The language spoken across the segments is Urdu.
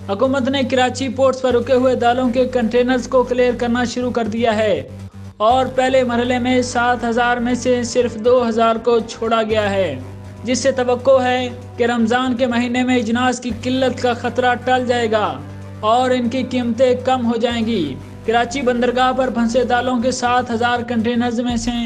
حکومت نے کراچی پورٹس پر رکے ہوئے دالوں کے کنٹینرز کو کلیئر کرنا شروع کر دیا ہے اور پہلے مرحلے میں 7,000 میں سے صرف 2,000 کو چھوڑا گیا ہے، جس سے توقع ہے کہ رمضان کے مہینے میں اجناس کی قلت کا خطرہ ٹل جائے گا اور ان کی قیمتیں کم ہو جائیں گی۔ کراچی بندرگاہ پر پھنسے دالوں کے 7,000 کنٹینرز میں سے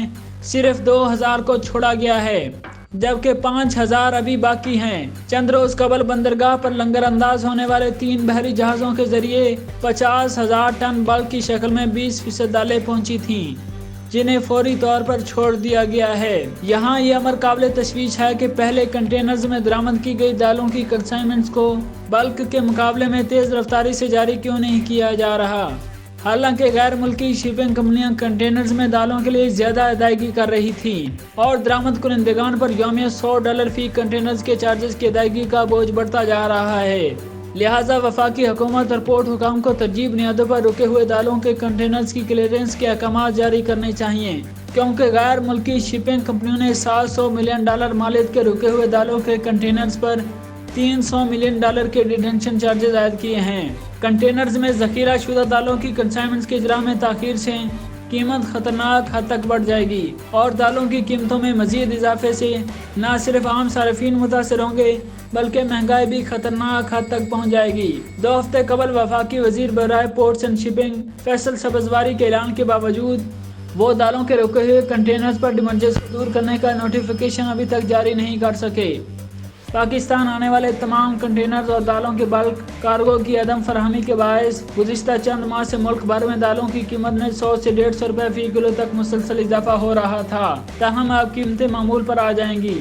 صرف 2,000 کو چھوڑا گیا ہے، جبکہ 5,000 ابھی باقی ہیں۔ چند روز قبل بندرگاہ پر لنگر انداز ہونے والے 3 بحری جہازوں کے ذریعے 50,000 ٹن بلک کی شکل میں 20% دالیں پہنچی تھیں، جنہیں فوری طور پر چھوڑ دیا گیا ہے۔ یہاں یہ امر قابل تشویش ہے کہ پہلے کنٹینرز میں درآمد کی گئی دالوں کی کنسائنمنٹس کو بلک کے مقابلے میں تیز رفتاری سے جاری کیوں نہیں کیا جا رہا، حالانکہ غیر ملکی شپنگ کمپنیاں کنٹینرز میں دالوں کے لیے زیادہ ادائیگی کر رہی تھیں اور درآمد کنندگان پر یومیہ $100 فی کنٹینرز کے چارجز کی ادائیگی کا بوجھ بڑھتا جا رہا ہے۔ لہٰذا وفاقی حکومت اور پورٹ حکام کو ترجیحی بنیادوں پر رکے ہوئے دالوں کے کنٹینرز کی کلیئرنس کے احکامات جاری کرنے چاہیے، کیونکہ غیر ملکی شپنگ کمپنیوں نے $700 ملین مالیت کے رکے ہوئے دالوں کے کنٹینرز پر $300 ملین کے ڈیٹینشن چارجز عائد کیے ہیں۔ کنٹینرز میں ذخیرہ شدہ دالوں کی کنسائنمنٹس کے اجراء میں تاخیر سے قیمت خطرناک حد تک بڑھ جائے گی اور دالوں کی قیمتوں میں مزید اضافے سے نہ صرف عام صارفین متاثر ہوں گے بلکہ مہنگائی بھی خطرناک حد تک پہنچ جائے گی۔ 2 ہفتے قبل وفاقی وزیر برائے ports and shipping Faisal Sabzwari کے اعلان کے باوجود وہ دالوں کے رکے ہوئے کنٹینرز پر ڈیمیجز کو دور کرنے کا نوٹیفیکیشن ابھی تک جاری نہیں کر سکے۔ پاکستان آنے والے تمام کنٹینرز اور دالوں کے بلک کارگو کی عدم فراہمی کے باعث گزشتہ چند ماہ سے ملک بھر میں دالوں کی قیمت میں 100 سے 150 روپے فی کلو تک مسلسل اضافہ ہو رہا تھا، تاہم اب قیمتیں معمول پر آ جائیں گی۔